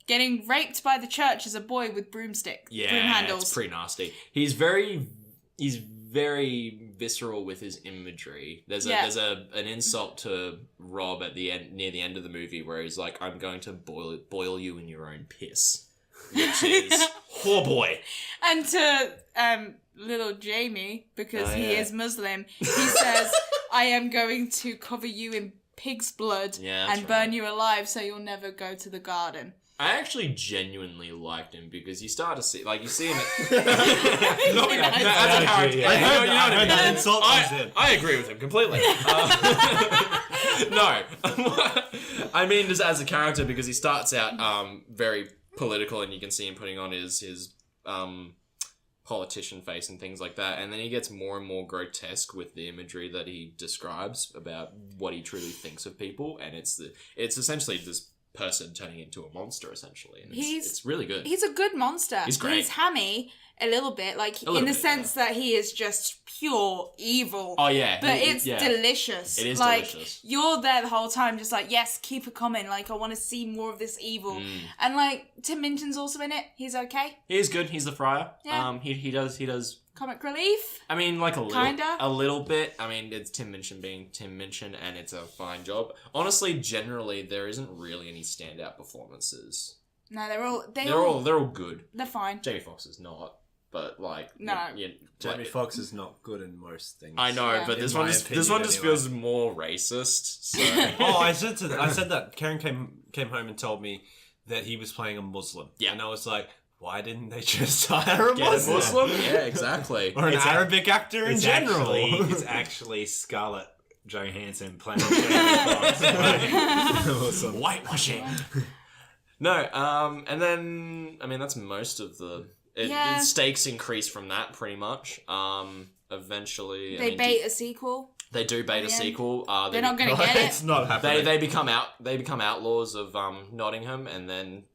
getting raped by the church as a boy with broom handles. It's pretty nasty. He's very visceral with his imagery. There's an insult to Rob at the end, near the end of the movie, where he's like, "I'm going to boil you in your own piss," which is oh boy. And to little Jamie, because he is Muslim, he says, "I am going to cover you in pig's blood and burn you alive, so you'll never go to the garden." I actually genuinely liked him because you start to see, like, you see him. I agree with him completely. No, I mean just as a character because he starts out very political, and you can see him putting on his politician face and things like that, and then he gets more and more grotesque with the imagery that he describes about what he truly thinks of people, and it's essentially this person turning into a monster essentially, and it's really good. He's a good monster. He's great. He's hammy a little bit, like in the sense that he is just pure evil. Oh yeah, but it's delicious. It is like, delicious. You're there the whole time, just like, yes, keep it coming. Like, I want to see more of this evil. And like Tim Minchin's also in it. He's okay. He is good. He's the friar. Yeah. He does comic relief. I mean, like Kinda. a little bit. I mean, it's Tim Minchin being Tim Minchin, and it's a fine job. Honestly, generally, there isn't really any standout performances. No, they're all good. They're fine. Jamie Foxx is not, but like No. Jamie Foxx is not good in most things. I know, Yeah. but this one just anyway. feels more racist. So I said that Karen came home and told me that he was playing a Muslim. Yeah. And I was like, why didn't they just hire a get a Muslim? Muslim? Yeah, exactly. Or an Arabic actor in general. It's actually Scarlett Johansson playing Jamie Foxx. Awesome. Whitewashing. No, and then I mean that's most of the stakes increase from that pretty much. Eventually, They bait a sequel. They do bait a sequel. They're not going to get it. It's not happening. They become outlaws of Nottingham, and then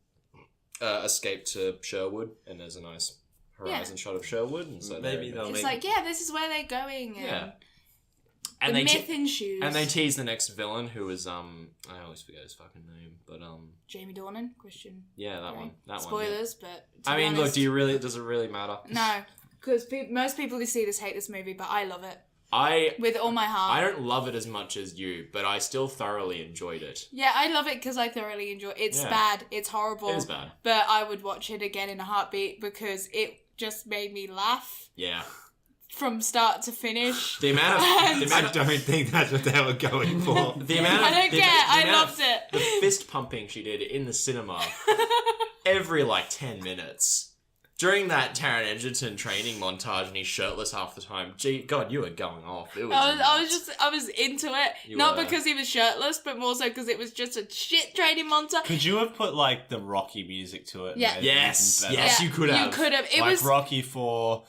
escape to Sherwood, and there's a nice horizon shot of Sherwood, and so maybe they'll It's make... like, this is where they're going. And And the they myth ensues. and they tease the next villain, who is I always forget his fucking name, but Jamie Dornan, Christian. yeah, that one. Spoilers, but I mean, look, does it really matter? No, because most people who see this hate this movie, but I love it I with all my heart. I don't love it as much as you, but I still thoroughly enjoyed it. Yeah, I love it because I thoroughly enjoy it. It's bad. It's horrible. It is bad. But I would watch it again in a heartbeat because it just made me laugh Yeah. from start to finish. The amount of I don't think that's what they were going for. the amount of I don't the- care. the I amount loved of- it. The fist pumping she did in the cinema every 10 minutes. During that Taron Egerton training montage and he's shirtless half the time. Gee, God, you were going off. It was I was into it. Not because he was shirtless, but more so because it was just a shit training montage. Could you have put the Rocky music to it? Yeah. Yes, Even better? yes, you could have. You could have. It Like was Rocky 4.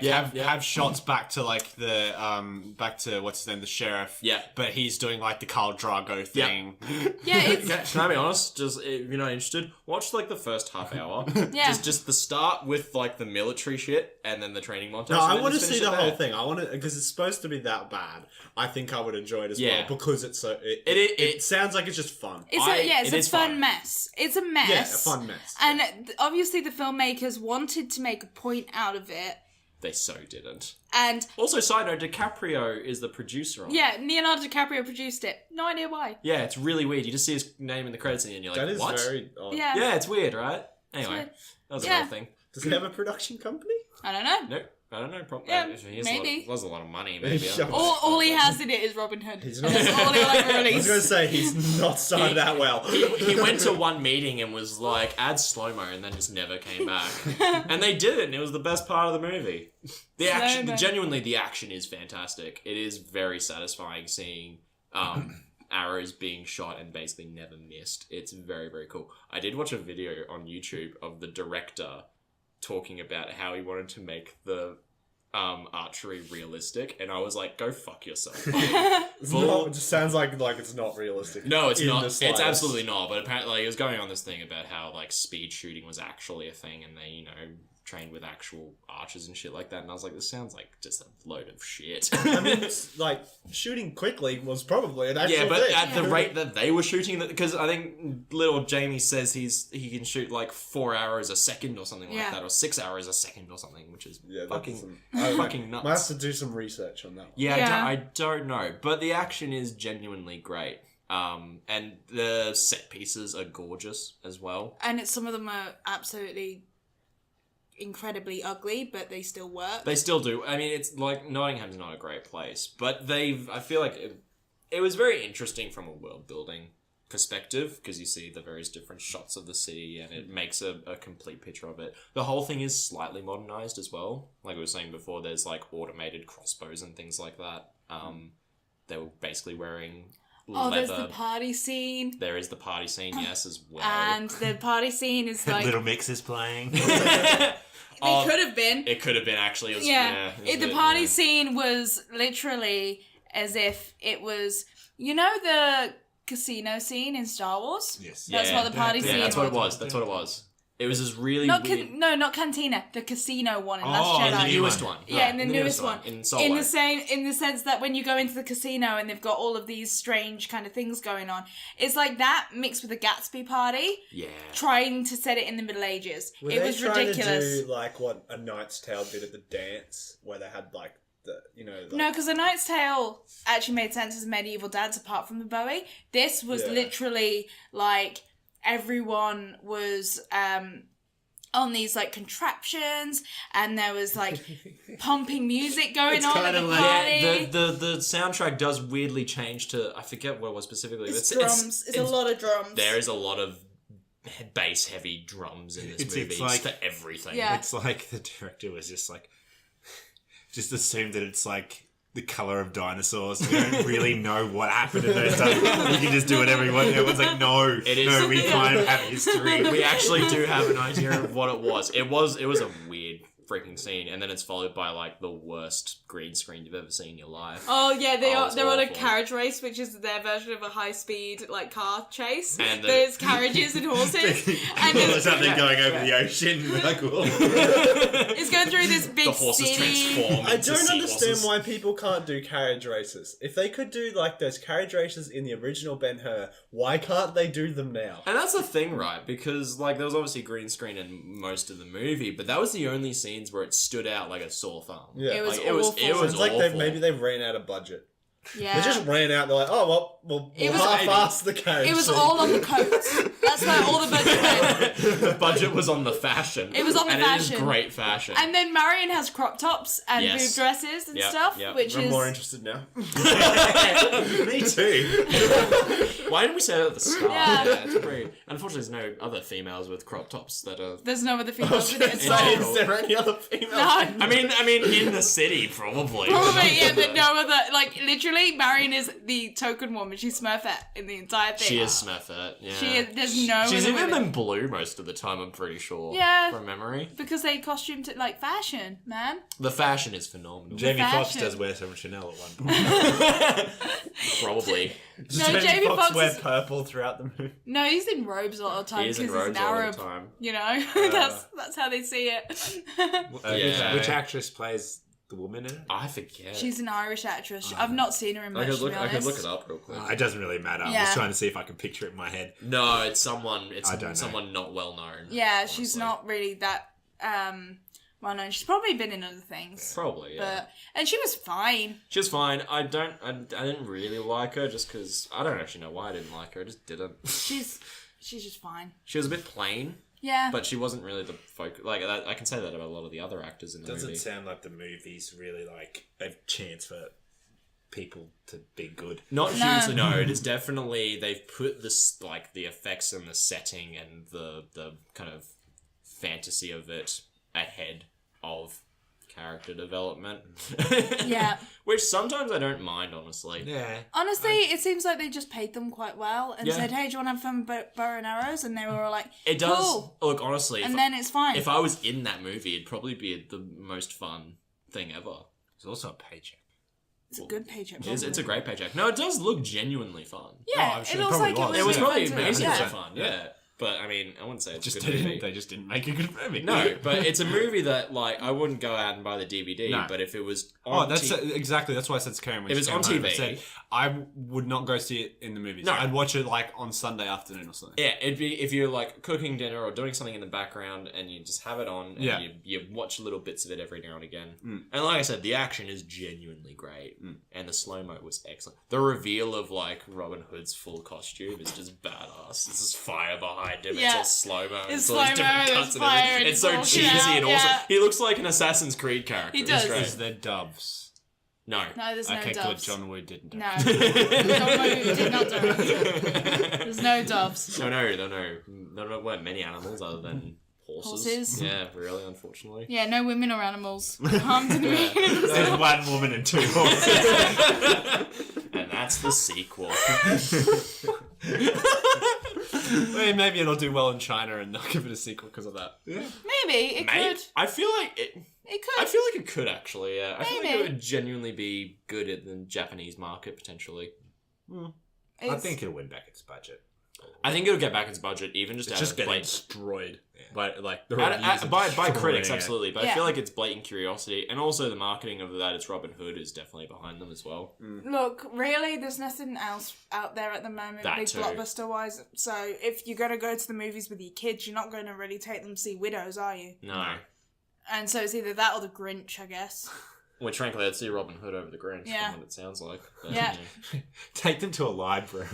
Yeah. Have shots back to the back to what's his name, the sheriff. Yeah. But he's doing the Khal Drago thing. it's Can I be honest? Just if you're not interested, watch the first half hour. Yeah. Just the start with the military shit and then the training montage. No, and I then want to just see finish the it whole there. thing. I want to because it's supposed to be that bad. I think I would enjoy it as Yeah. well because it's so. It sounds like it's just fun. it's it a is fun fun. mess. It's a mess. Yeah, a fun mess. And obviously the filmmakers wanted to make a point out of it. They so didn't. And Also, side note, DiCaprio is the producer on it. yeah, Leonardo DiCaprio produced it. No idea why. Yeah, it's really weird. You just see his name in the credits and you're like, That is what? very odd. Yeah. Yeah, it's weird, right? Anyway, weird. that was Yeah. another thing. Does it have a production company? I don't know. Nope. I don't know. Probably. Yeah, He has maybe. a lot of money, maybe. Shut up. All he has in it is Robin Hood. He's not- That's all he'll ever I was release. going to say he's not started that well. He went to one meeting and was like, add slow-mo, and then just never came back. And they did it, and it was the best part of the movie. The action, Slow-mo. genuinely, the action is fantastic. It is very satisfying seeing arrows being shot and basically never missed. It's very, very cool. I did watch a video on YouTube of the director talking about how he wanted to make the archery realistic, and I was like, go fuck yourself. It's not, it just sounds like it's not realistic. No, it's in not. the It's slightest. absolutely not. But apparently, he was going on this thing about how speed shooting was actually a thing, and they trained with actual archers and shit like that. And I was like, this sounds like just a load of shit. I mean, it's shooting quickly was probably an actual Yeah, but thing. at the rate that they were shooting, because I think little Jamie says he can shoot 4 arrows a second or something like Yeah. that, or 6 arrows a second or something, which is Yeah, fucking that's fucking nuts. Might have to do some research on that one. Yeah, Yeah. I don't know, but the action is genuinely great. And the set pieces are gorgeous as well. And some of them are absolutely incredibly ugly, but they still work. They still do. I mean, it's Nottingham's not a great place, but I feel like it was very interesting from a world building perspective, because you see the various different shots of the city and it makes a complete picture of it. The whole thing is slightly modernized as well. Like we were saying before, there's automated crossbows and things like that. They were basically wearing leather. There's the party scene. There is the party scene, yes, as well. And the party scene is Little Mix is playing. they could have been. It could have been actually. It was, Yeah. it was a The bit, party scene was literally as if it was, the casino scene in Star Wars? Yes. That's what the party scene that's what it was. was. That's what it was. It was this really Not weird... not Cantina, the casino one in Last in Jedi. the newest one. Yeah, in the newest one. In Solo. In the sense that when you go into the casino and they've got all of these strange kind of things going on, it's like that mixed with a Gatsby party, Yeah. trying to set it in the Middle Ages. Were It they was trying ridiculous. to do what A Knight's Tale did at the dance, where they had No, because A Knight's Tale actually made sense as a medieval dance apart from the Bowie. This was Yeah. literally everyone was on these contraptions, and there was pumping music going It's on at kinda the like- party. Yeah, the soundtrack does weirdly change to... I forget what it was specifically. It's drums. It's a lot of drums. There is a lot of bass-heavy drums in this movie. It's like- for everything. Yeah. It's like the director was just assumed that it's the colour of dinosaurs. We don't really know what happened in those times. We can just do whatever we want. Everyone's like, no, we kind of have history. We actually do have an idea of what it was. It was a weird freaking scene, and then it's followed by like the worst green screen you've ever seen in your life. Oh yeah, it's they're on a awful. carriage race, which is their version of a high speed like car chase. And there's carriages and horses, and Or there's, something going over the ocean. Like, cool. it's going through this big The horses city. transform. I into don't understand seahorses. why people can't do carriage races. If they could do like those carriage races in the original Ben-Hur, why can't they do them now? And that's the thing, right? Because like there was obviously green screen in most of the movie, but that was the only scenes where it stood out like a sore thumb. Yeah. It was Like, it was awful. It's like awful. maybe they ran out of budget. Yeah, They just ran out. They're like, oh well, we'll It was- half-ass the carriage. it was scene. all on the coats. That's where all the budget went. The budget was on the fashion. It was on the and fashion. it is great fashion. And then Marion has crop tops and Yes. boob dresses and Yep, stuff, yep. which I'm is more interested now. Me too. Why didn't we say that at the start? Yeah. It's pretty... Unfortunately, there's no other females with crop tops that are... there's no other females in it at Say, all. Is there any other female? No. I mean, in the city, probably. Probably, yeah, but no other, like, literally, Marion is the token woman. She's Smurfette in the entire thing. She is Smurfette, yeah. She is, there's no She's other even women. been blue most of the time, I'm pretty sure. Yeah. From memory. Because they costumed it like fashion, man. The fashion is phenomenal. Jamie Foxx fashion. does wear some Chanel at one point. Probably. Does No, Jamie Foxx wear is- purple throughout the movie? No, he's in robes all the time He is because in he's robes an all the Arab. time. You know, that's how they see it. Yeah. Which actress plays the woman in it? I forget. She's an Irish actress. I've not seen her in much, I could to look. be I honest. could look it up real quick. It doesn't really matter. I'm Yeah. just trying to see if I can picture it in my head. No, it's someone. It's I don't know. someone not well known. Yeah, she's honestly. not really that well known. She's probably been in other things. Probably, yeah. And she was fine. She was fine. I didn't really like her just because I don't actually know why I didn't like her. I just didn't. She's just fine. She was a bit plain, Yeah. but she wasn't really the focus. Like I can say that about a lot of the other actors in the Doesn't movie. sound like the movie's really like a chance for people to be good. Not No. hugely, no. It is definitely they've put this like the effects and the setting and the kind of fantasy of it ahead of character development. Yeah. Which sometimes I don't mind, honestly. Yeah. Honestly, it seems like they just paid them quite well and Yeah. said, "Hey, do you want to have fun with bow and arrows?" And they were all like, It does Cool. look honestly. And then it's fine. If I was in that movie, it'd probably be the most fun thing ever. It's also a paycheck. It's a good paycheck. It's a great paycheck. No, it does look genuinely fun. Yeah, I'm sure it it looks probably like it was. was. It was fun probably to- amazingly yeah. fun, yeah. But I mean, I wouldn't say it's Just a good movie. they just didn't make a good movie. No, but it's a movie that like I wouldn't go out and buy the DVD. No. But if it was Oh, on that's T- exactly. That's why I said to Karen when If she it's came on home, I TV. said, I would not go see it in the movies. No. I'd watch it like on Sunday afternoon or something. yeah, it'd be if you're like cooking dinner or doing something in the background and you just have it on and Yeah. you watch little bits of it every now and again. And like I said, the action is genuinely great and the slow mo was excellent. The reveal of like Robin Hood's full costume is just badass. There's this fire behind him. It's Yeah. all slow mo. It's all these slow-mo, different there's cuts and fire, everything. and It's so it's cheesy walking out, and awesome. yeah. He looks like an Assassin's Creed character. He It's does. great. Is there doves? No. No, there's no Okay, good. doves. John Woo didn't. No. John Woo did not direct it. There's no doves. No. There weren't many animals other than horses. Horses? Yeah, really, unfortunately. Yeah, no women or animals harmed in the beginning of the There's one woman and two horses. And that's the sequel. Well, maybe it'll do well in China and they'll give it a sequel because of that. Maybe it Mate, could. I feel like it. It I could. feel like it could actually. Yeah, I feel like it Maybe. would genuinely be good in the Japanese market potentially. I It's- think it'll win back its budget. I think it'll get back its budget, even just It's out just of getting blatant, destroyed by like the out- reviews out- are by destroying critics, it. absolutely. But I Yeah. feel like it's blatant curiosity, and also the marketing of that. It's Robin Hood is definitely behind them as well. Look, really, there's nothing else out there at the moment, That big too. blockbuster wise. So if you're going to go to the movies with your kids, you're not going to really take them to see Widows, are you? No, And so it's either that or The Grinch, I guess. which frankly, I'd see Robin Hood over the Grinch. Yeah. From what it sounds like. But, Yeah. Take them to a library.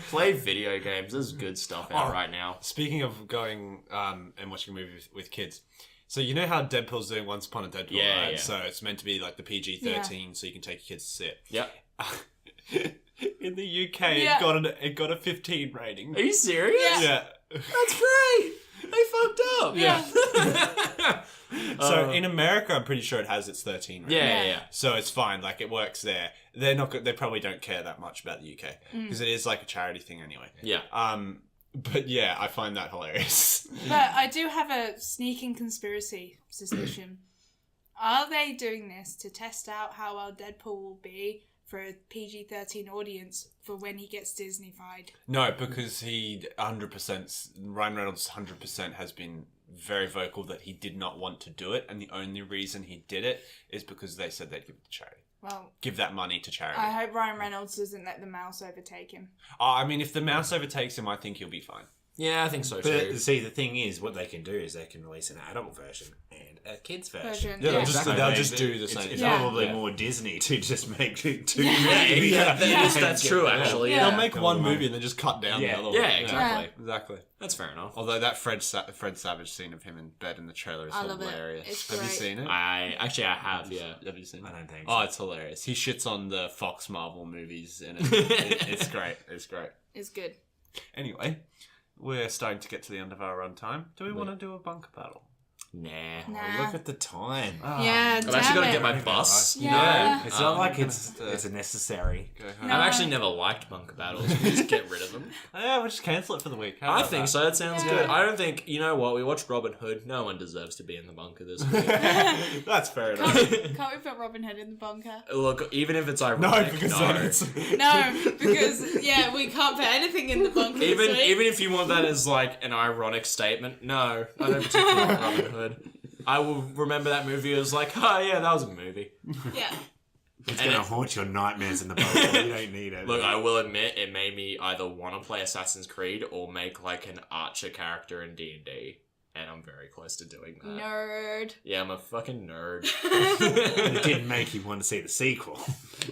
Play video games. There's good stuff out right now. Speaking of going and watching a movie with kids, so you know how Deadpool's doing Once Upon a Deadpool, Yeah, right? yeah. So it's meant to be like the PG-13, so you can take your kids to see it. Yep. In the UK, Yeah. it got a 15 rating. Are you serious? Yeah. That's great. They fucked up. Yeah. So in America, I'm pretty sure it has its 13 rating. Yeah. So it's fine. Like it works there. They're not. They probably don't care that much about the UK because it is like a charity thing anyway. Yeah. But yeah, I find that hilarious. But I do have a sneaking conspiracy suspicion. Are they doing this to test out how well Deadpool will be for a PG-13 audience for when he gets Disney-fied? No, because he 100%, Ryan Reynolds 100% has been very vocal that he did not want to do it, and the only reason he did it is because they said they'd give it to charity. Well, Give that money to charity. I hope Ryan Reynolds doesn't let the mouse overtake him. I mean, if the mouse overtakes him, I think he'll be fine. Yeah, I think so too. But see, the thing is, what they can do is they can release an adult version and a kids version. Yeah, they'll Exactly. just do the same. It's Yeah. probably more Disney to just make two That's true, actually. Yeah. They'll make Go one on. movie and then just cut down Yeah. the other Yeah, one. exactly. Exactly. That's fair enough. Although that Fred Savage scene of him in bed in the trailer is I love it. hilarious. It's Have you great. seen it? I have, yeah. Have you seen it? I don't think Oh, so. it's hilarious. He shits on the Fox Marvel movies in it. It's great. It's great. It's good. Anyway, we're starting to get to the end of our run time. Do we want to do a bunker battle? Nah. Nah. Look at the time. Yeah, I've actually got to damn get it. my bus. Yeah. It's not like gonna it's have to- a necessary. Go home. No. I've actually never liked bunker battles. Can we just get rid of them? Yeah, we'll just cancel it for the week. How I about think that? so. That sounds Yeah. good. I don't think, you know what, we watched Robin Hood. No one deserves to be in the bunker this week. That's fair enough. Can't we put Robin Hood in the bunker? Look, even if it's No, ironic, because no. then it's... No, because, yeah, we can't put anything in the bunker this Even week. even if you want that as like an ironic statement, no, I don't particularly like Robin Hood. I will remember that movie as like, oh yeah, that was a movie. Yeah. It's And going to it- haunt your nightmares in the bunker. You don't need it. Look, I will admit it made me either want to play Assassin's Creed or make like an Archer character in D&D, and I'm very close to doing that. Nerd. Yeah, I'm a fucking nerd. It didn't make you want to see the sequel.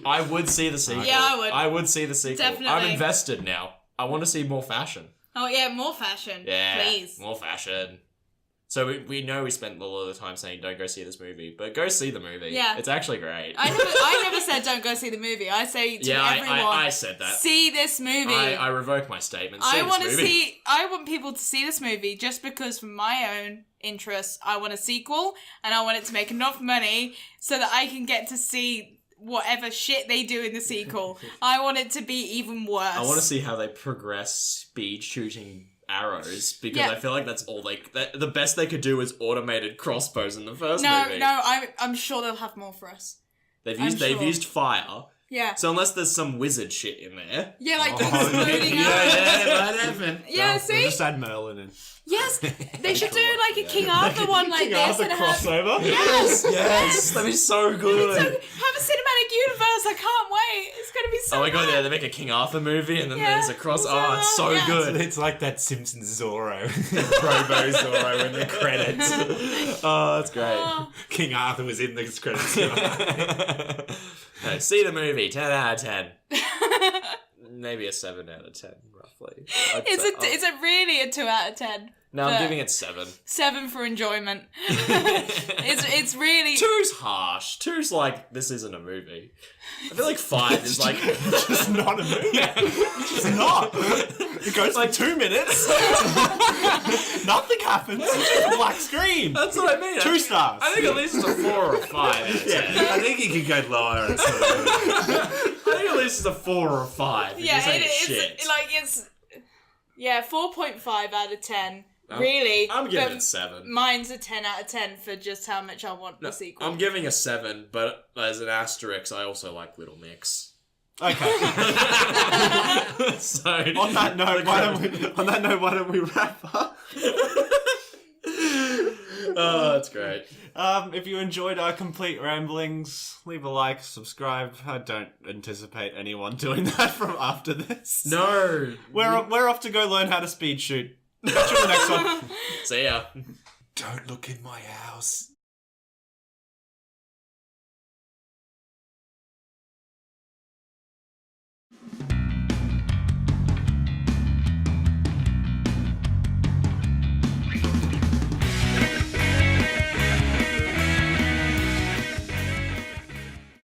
I would see the sequel. Yeah, I would. I would see the sequel. Definitely. I'm invested now. I want to see more fashion. Oh, yeah, more fashion. Yeah, Please. more fashion. So we know we spent a lot of the time saying don't go see this movie, but go see the movie. Yeah. It's actually great. I never said don't go see the movie. I say to yeah, everyone, I said that. see this movie. I revoke my statement. See I this want to movie. see. I want people to see this movie just because, for my own interests, I want a sequel and I want it to make enough money so that I can get to see whatever shit they do in the sequel. I want it to be even worse. I want to see how they progress speed shooting arrows because Yeah. I feel like that's all the best they could do was automated crossbows in the first No, movie. no, I'm sure they'll have more for us. They've I'm used sure. fire. Yeah, So unless there's some wizard shit in there. yeah, like Oh, exploding Yeah, arrows. yeah, that happened. Yeah, We'll see? just add Merlin in. Yes, they should do like a King Arthur one like King this Arthur and have crossover. Yes, Yes, that'd be so good. So, have a cinematic universe. I can't wait. It's gonna be so. Oh my god, good. yeah, they make a King Arthur movie and then Yeah, there's a cross. so Oh, it's so yeah. good. It's like that Simpsons Zorro. Probo Zorro in the credits. Oh, that's great. Oh, King Arthur was in the credits. No, see the movie. 10 out of 10. Maybe a 7 out of 10, roughly. it's a really a 2 out of 10. No, I'm but giving it 7. 7 for enjoyment. it's really. 2's harsh. 2's like, this isn't a movie. I feel like 5 is like... It's not a movie. It's not. It goes like 2 minutes. Nothing happens. It's just a black screen. That's what I mean. 2 stars. I think at least it's a 4 or a 5 out of 10. Yeah, I think you could go lower. And sort of, I think at least it's a 4 or a 5. Yeah, This ain't it's shit. like it's. Yeah, 4.5 out of 10. Really. I'm giving but it 7. Mine's a 10 out of 10 for just how much I want the sequel. I'm giving a 7, but as an asterisk, I also like Little Mix. Okay. So On that note, why don't we wrap up? Oh, that's great. If you enjoyed our complete ramblings, leave a like, subscribe. I don't anticipate anyone doing that from after this. No. We're off to go learn how to speed shoot. Catch you in the next one. See ya. don't look in my house.